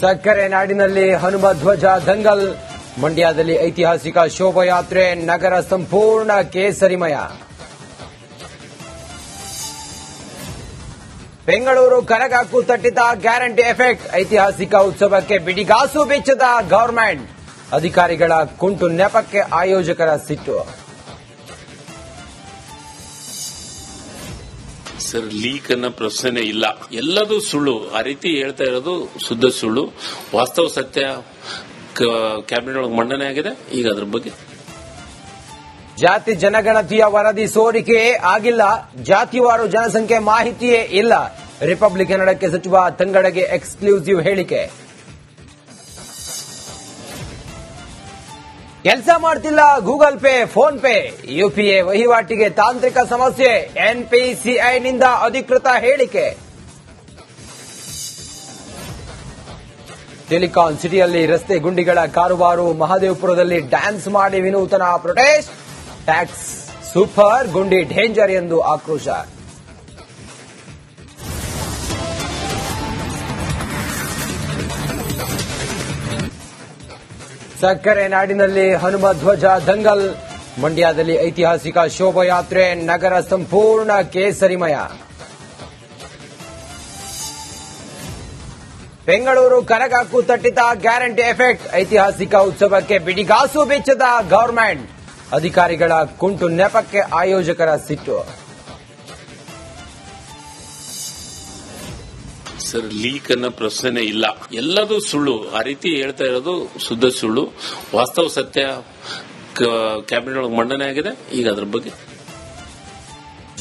ಸಕ್ಕರೆ ನಾಡಿನಲ್ಲಿ ಹನುಮ ಧ್ವಜ ದಂಗಲ್. ಮಂಡ್ಯದಲ್ಲಿ ಐತಿಹಾಸಿಕ ಶೋಭಾಯಾತ್ರೆ, ನಗರ ಸಂಪೂರ್ಣ ಕೇಸರಿಮಯ. ಬೆಂಗಳೂರು ಕನಗಾಕು ತಟ್ಟಿದ ಗ್ಯಾರಂಟಿ ಎಫೆಕ್ಟ್. ಐತಿಹಾಸಿಕ ಉತ್ಸವಕ್ಕೆ ಬಿಡಿಗಾಸು ಬಿಚ್ಚದ ಗವರ್ಮೆಂಟ್. ಅಧಿಕಾರಿಗಳ ಕುಂಟು ನೆಪಕ್ಕೆ ಆಯೋಜಕರ ಸಿಟ್ಟು. ಸರ್, ಲೀಕ್ ಅನ್ನೋ ಪ್ರಶ್ನೆ ಇಲ್ಲ, ಎಲ್ಲದೂ ಸುಳ್ಳು. ಆ ರೀತಿ ಹೇಳ್ತಾ ಇರೋದು ಶುದ್ಧ ಸುಳ್ಳು. ವಾಸ್ತವ ಸತ್ಯ ಕ್ಯಾಬಿನೆಟ್ ಒಳಗೆ ಮಂಡನೆ ಆಗಿದೆ. ಈಗ ಅದ್ರ ಬಗ್ಗೆ ಜಾತಿ ಜನಗಣತಿಯ ವರದಿ ಸೋರಿಕೆಯೇ ಆಗಿಲ್ಲ, ಜಾತಿವಾರು ಜನಸಂಖ್ಯೆ ಮಾಹಿತಿಯೇ ಇಲ್ಲ. ರಿಪಬ್ಲಿಕ್ ಕನ್ನಡಕ್ಕೆ ಸಚಿವ ತಂಗಡಗೆ ಎಕ್ಸ್ಕ್ಲೂಸಿವ್ ಹೇಳಿಕೆ. ಕೆಲಸ ಮಾಡ್ತಿಲ್ಲ Google pay, phone pay. UPA ವಹಿವಾಟಿಗೆ ತಾಂತ್ರಿಕ ಸಮಸ್ಯೆ. ಎನ್ಪಿಸಿಐನಿಂದ ಅಧಿಕೃತ ಹೇಳಿಕೆ. ಟೆಲಿಕಾಂ ಸಿಟಿಯಲ್ಲಿ ರಸ್ತೆ ಗುಂಡಿಗಳ ಕಾರುಬಾರು. ಮಹದೇವಪುರದಲ್ಲಿ ಡ್ಯಾನ್ಸ್ ಮಾಡಿ ವಿನೂತನ ಪ್ರೊಟೆಸ್ಟ್. ಟ್ಯಾಕ್ಸ್ ಸೂಪರ್, ಗುಂಡಿ ಡೇಂಜರ್ ಎಂದು ಆಕ್ರೋಶ. ಸಕ್ಕರೆ ನಾಡಿನಲ್ಲಿ ಹನುಮ ಧ್ವಜ ದಂಗಲ್. ಮಂಡ್ಯದಲ್ಲಿ ಐತಿಹಾಸಿಕ ಶೋಭಾಯಾತ್ರೆ, ನಗರ ಸಂಪೂರ್ಣ ಕೇಸರಿಮಯ. ಬೆಂಗಳೂರು ಕನಗಾಕು ತಟ್ಟಿದ ಗ್ಯಾರಂಟಿ ಎಫೆಕ್ಟ್. ಐತಿಹಾಸಿಕ ಉತ್ಸವಕ್ಕೆ ಬಿಡಿಗಾಸು ಬಿಚ್ಚದ ಗವರ್ಮೆಂಟ್. ಅಧಿಕಾರಿಗಳ ಕುಂಟು ನೆಪಕ್ಕೆ ಆಯೋಜಕರ ಸಿಟ್ಟು. ಸರ್, ಲೀಕ್ ಅನ್ನೋ ಪ್ರಶ್ನೆ ಇಲ್ಲ, ಎಲ್ಲದೂ ಸುಳ್ಳು. ಆ ರೀತಿ ಹೇಳ್ತಾ ಇರೋದು ಶುದ್ಧ ಸುಳ್ಳು. ವಾಸ್ತವ ಸತ್ಯ ಕ್ಯಾಬಿನೆಟ್ ಒಳಗೆ ಮಂಡನೆ ಆಗಿದೆ. ಈಗ ಅದ್ರ ಬಗ್ಗೆ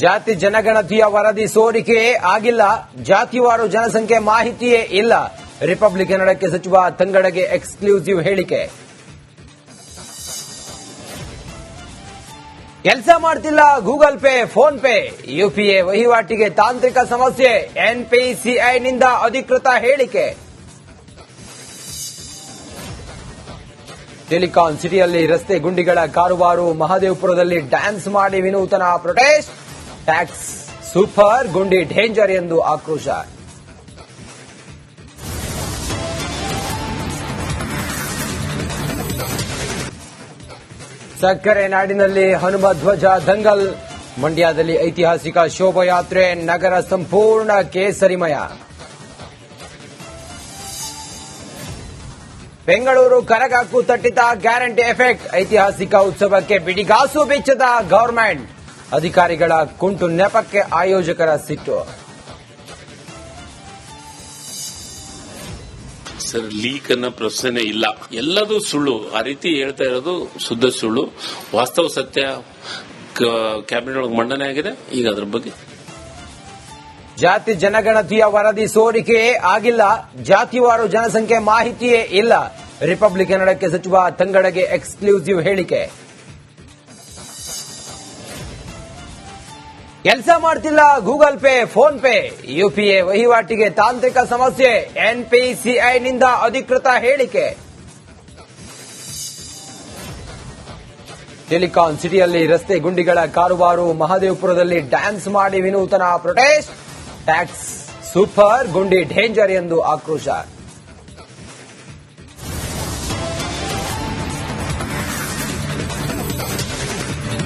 ಜಾತಿ ಜನಗಣತಿಯ ವರದಿ ಸೋರಿಕೆಯೇ ಆಗಿಲ್ಲ, ಜಾತಿವಾರು ಜನಸಂಖ್ಯೆ ಮಾಹಿತಿಯೇ ಇಲ್ಲ. ರಿಪಬ್ಲಿಕ್ ಕನ್ನಡಕ್ಕೆ ಸಚಿವ ತಂಗಡಗೆ ಎಕ್ಸ್ಕ್ಲೂಸಿವ್ ಹೇಳಿಕೆ. ಕೆಲಸ ಮಾಡ್ತಿಲ್ಲ Google pay, phone pay. UPA ವಹಿವಾಟಿಗೆ ತಾಂತ್ರಿಕ ಸಮಸ್ಯೆ. ಎನ್ಪಿಸಿಐನಿಂದ ಅಧಿಕೃತ ಹೇಳಿಕೆ. ಟೆಲಿಕಾಂ ಸಿಟಿಯಲ್ಲಿ ರಸ್ತೆ ಗುಂಡಿಗಳ ಕಾರುಬಾರು. ಮಹದೇವಪುರದಲ್ಲಿ ಡ್ಯಾನ್ಸ್ ಮಾಡಿ ವಿನೂತನ ಪ್ರೊಟೆಸ್ಟ್. ಟ್ಯಾಕ್ಸ್ ಸೂಪರ್, ಗುಂಡಿ ಡೇಂಜರ್ ಎಂದು ಆಕ್ರೋಶ. ಸಕ್ಕರೆ ನಾಡಿನಲ್ಲಿ ಹನುಮ ಧ್ವಜ ದಂಗಲ್. ಮಂಡ್ಯದಲ್ಲಿ ಐತಿಹಾಸಿಕ ಶೋಭಾಯಾತ್ರೆ, ನಗರ ಸಂಪೂರ್ಣ ಕೇಸರಿಮಯ. ಬೆಂಗಳೂರು ಕನಗಾಕು ತಟ್ಟಿದ ಗ್ಯಾರಂಟಿ ಎಫೆಕ್ಟ್. ಐತಿಹಾಸಿಕ ಉತ್ಸವಕ್ಕೆ ಬಿಡಿಗಾಸು ಬಿಚ್ಚದ ಗವರ್ಮೆಂಟ್. ಅಧಿಕಾರಿಗಳ ಕುಂಟು ನೆಪಕ್ಕೆ ಆಯೋಜಕರ ಸಿಟ್ಟು. ಸರ್, ಲೀಕ್ ಅನ್ನೋ ಪ್ರಶ್ನೆ ಇಲ್ಲ, ಎಲ್ಲದೂ ಸುಳ್ಳು. ಆ ರೀತಿ ಹೇಳ್ತಾ ಇರೋದು ಶುದ್ಧ ಸುಳ್ಳು. ವಾಸ್ತವ ಸತ್ಯ ಕ್ಯಾಬಿನೆಟ್ ಒಳಗೆ ಮಂಡನೆ ಆಗಿದೆ. ಈಗ ಅದ್ರ ಬಗ್ಗೆ ಜಾತಿ ಜನಗಣತಿಯ ವರದಿ ಸೋರಿಕೆಯೇ ಆಗಿಲ್ಲ, ಜಾತಿವಾರು ಜನಸಂಖ್ಯೆ ಮಾಹಿತಿಯೇ ಇಲ್ಲ. ರಿಪಬ್ಲಿಕ್ ಕನ್ನಡಕ್ಕೆ ಸಚಿವ ತಂಗಡಗೆ ಎಕ್ಸ್ಕ್ಲೂಸಿವ್ ಹೇಳಿಕೆ. ಕೆಲಸ ಮಾಡ್ತಿಲ್ಲ Google pay, phone pay. UPA ವಹಿವಾಟಿಗೆ ತಾಂತ್ರಿಕ ಸಮಸ್ಯೆ. ಎನ್ಪಿಸಿಐನಿಂದ ಅಧಿಕೃತ ಹೇಳಿಕೆ. ಟೆಲಿಕಾಂ ಸಿಟಿಯಲ್ಲಿ ರಸ್ತೆ ಗುಂಡಿಗಳ ಕಾರುಬಾರು. ಮಹದೇವಪುರದಲ್ಲಿ ಡ್ಯಾನ್ಸ್ ಮಾಡಿ ವಿನೂತನ ಪ್ರೊಟೆಸ್ಟ್. ಟ್ಯಾಕ್ಸ್ ಸೂಪರ್, ಗುಂಡಿ ಡೇಂಜರ್ ಎಂದು ಆಕ್ರೋಶ.